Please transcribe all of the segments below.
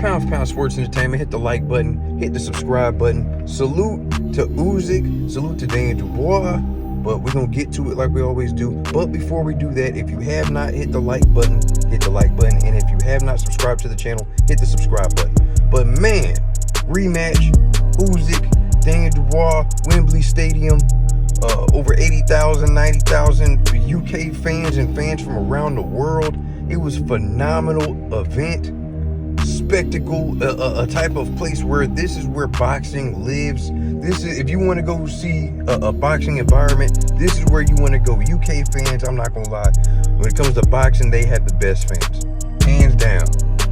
Pound for Pound Sports Entertainment. Hit the like button, hit the subscribe button. Salute to Usyk, salute to Dubois. But we're going to get to it like we always do. But before we do that, if you have not hit the like button, hit the like button. And if you have not subscribed to the channel, hit the subscribe button. But man, rematch, Usyk, Dubois, Wembley Stadium. Over 80,000, 90,000 UK fans and fans from around the world. It was a phenomenal event, spectacle, a type of place where this is where boxing lives. This is, if you want to go see a boxing environment, this is where you want to go. UK fans, I'm not gonna lie, when it comes to boxing, they have the best fans, hands down,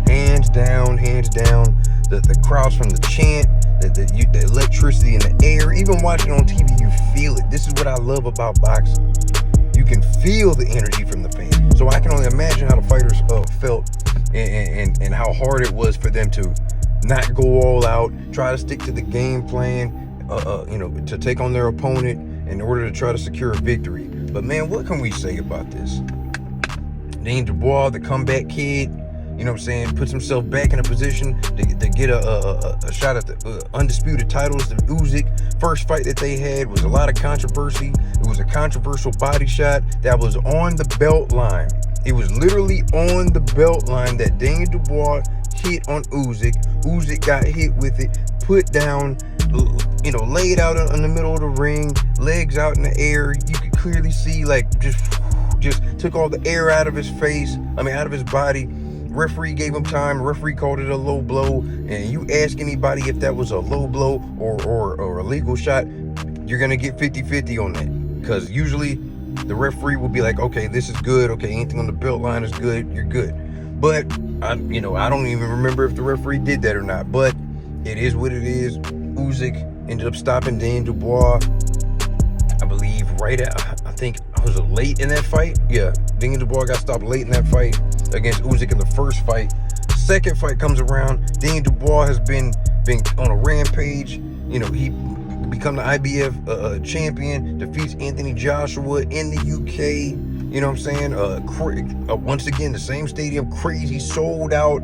hands down, hands down. The crowds from the chant, the electricity in the air, even watching on TV, you feel it. This is what I love about boxing. You can feel the energy from the fans. So I can only imagine how the fighters felt and how hard it was for them to not go all out, try to stick to the game plan, to take on their opponent in order to try to secure a victory. But man, what can we say about this? Dubois, the comeback kid, you know what I'm saying, puts himself back in a position to get a shot at the undisputed titles. The Usyk first fight that they had was a lot of controversy. It was a controversial body shot that was on the belt line. It was literally on the belt line that Dubois hit on Usyk. Usyk got hit with it, put down, laid out in the middle of the ring, legs out in the air. You could clearly see, like, just took all the air out of his face, out of his body. Referee gave him time. Referee called it a low blow. And you ask anybody if that was a low blow or a legal shot, you're going to get 50-50 on that. Because usually the referee will be like, okay, this is good. Okay, anything on the belt line is good. You're good. But, I don't even remember if the referee did that or not. But it is what it is. Usyk ended up stopping Dubois, I believe, I think I was late in that fight. Yeah, Dubois got stopped late in that fight against Usyk in the first fight. Second fight comes around. Dubois has been on a rampage. He become the IBF champion, defeats Anthony Joshua in the UK. You know what I'm saying? Once again, the same stadium, crazy, sold out,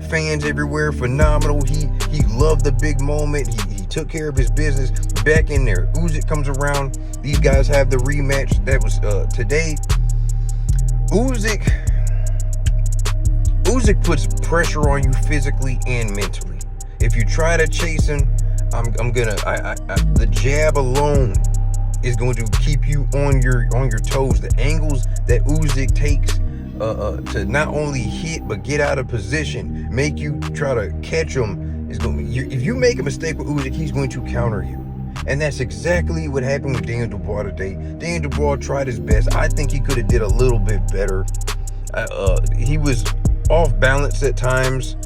fans everywhere, phenomenal. He loved the big moment. He took care of his business back in there. Usyk comes around. These guys have the rematch. That was today. Usyk puts pressure on you physically and mentally. If you try to chase him, the jab alone is going to keep you on your toes. The angles that Usyk takes to not only hit but get out of position, make you try to catch him, if you make a mistake with Usyk, he's going to counter you. And that's exactly what happened with Dubois today. Dubois tried his best. I think he could have did a little bit better. He was off balance at times,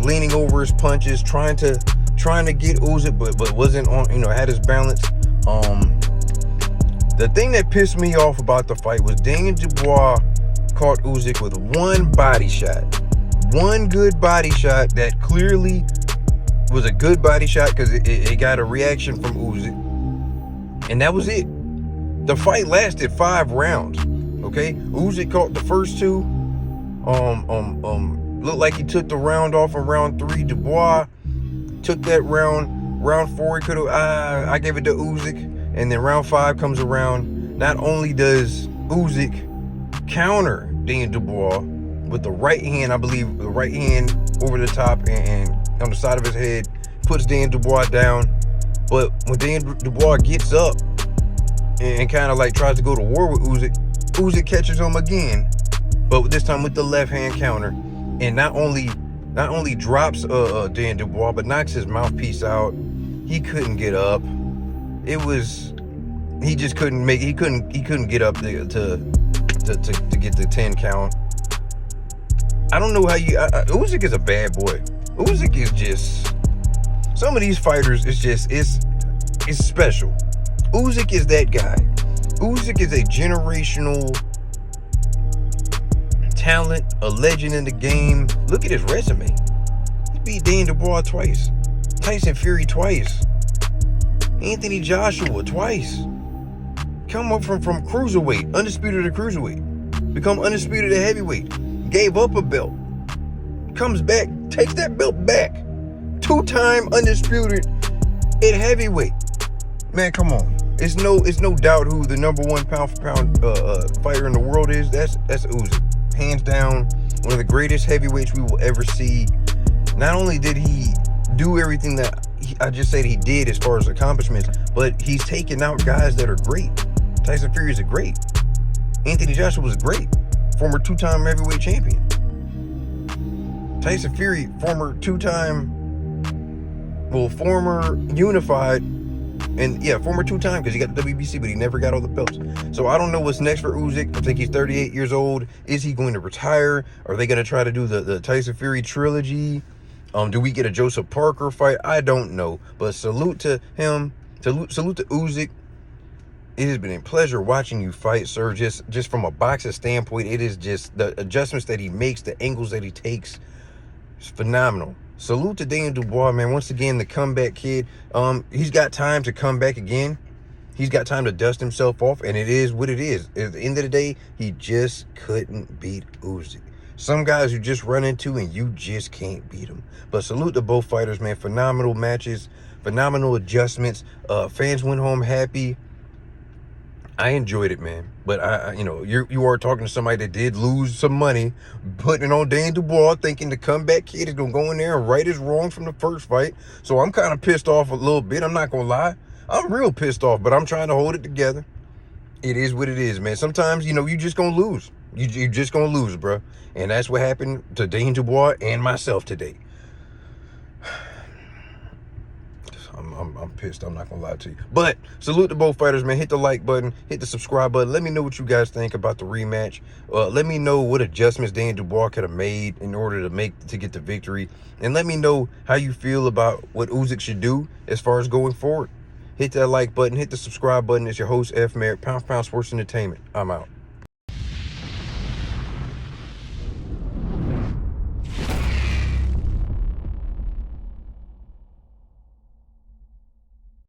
leaning over his punches, trying to get Usyk, but wasn't on. Had his balance. The thing that pissed me off about the fight was Dubois caught Usyk with one body shot, one good body shot that clearly was a good body shot because it got a reaction from Usyk, and that was it. The fight lasted 5 rounds. Okay, Usyk caught the first 2. Looked like he took the round off in round 3. Dubois took that round. Round 4, he could have. I gave it to Usyk, and then round 5 comes around. Not only does Usyk counter Dubois with the right hand, I believe the right hand over the top and on the side of his head, puts Dubois down. But when Dubois gets up and kind of like tries to go to war with Usyk catches him again, but this time with the left hand counter, and not only drops Dubois, but knocks his mouthpiece out. He couldn't get up. He just couldn't make. He couldn't get up there to get the 10 count. I don't know how Usyk is a bad boy. Usyk is just, some of these fighters, it's special. Usyk is that guy. Usyk is a generational talent, a legend in the game. Look at his resume. He beat Dubois twice, Tyson Fury twice, Anthony Joshua twice. Come up from cruiserweight, undisputed at cruiserweight, become undisputed at heavyweight, gave up a belt, comes back takes that belt back. 2-time undisputed at heavyweight. Man, come on. It's no doubt who the #1 pound-for-pound fighter in the world is. That's Usyk. Hands down, one of the greatest heavyweights we will ever see. Not only did he do everything that I just said he did as far as accomplishments, but he's taken out guys that are great. Tyson Fury is a great. Anthony Joshua was great. Former 2-time heavyweight champion. Tyson Fury, former 2-time, former unified, and yeah, former 2-time, because he got the WBC, but he never got all the belts. So I don't know what's next for Usyk. I think he's 38 years old. Is he going to retire? Are they going to try to do the Tyson Fury trilogy? Do we get a Joseph Parker fight? I don't know. But salute to him. Salute to Usyk. It has been a pleasure watching you fight, sir. Just from a boxing standpoint, it is just the adjustments that he makes, the angles that he takes. It's phenomenal. Salute to Daniel Dubois, man. Once again, the comeback kid. He's got time to come back again. He's got time to dust himself off, and it is what it is. At the end of the day, he just couldn't beat Usyk. Some guys you just run into and you just can't beat them. But salute to both fighters, man. Phenomenal matches, phenomenal adjustments. Fans went home happy. I enjoyed it, man. But you are talking to somebody that did lose some money, putting it on Dan Dubois, thinking the comeback kid is gonna go in there and right his wrong from the first fight. So I'm kind of pissed off a little bit. I'm not gonna lie. I'm real pissed off, but I'm trying to hold it together. It is what it is, man. Sometimes, you just gonna lose. You just gonna lose, bro. And that's what happened to Dane Dubois and myself today. I'm pissed. I'm not gonna lie to you. But salute to both fighters, man. Hit the like button, hit the subscribe button. Let me know what you guys think about the rematch. Let me know what adjustments Dan Dubois could have made in order to get the victory. And let me know how you feel about what Usyk should do as far as going forward. Hit that like button, hit the subscribe button. It's your host, F. Merritt, Pound for Pound Sports Entertainment. I'm out.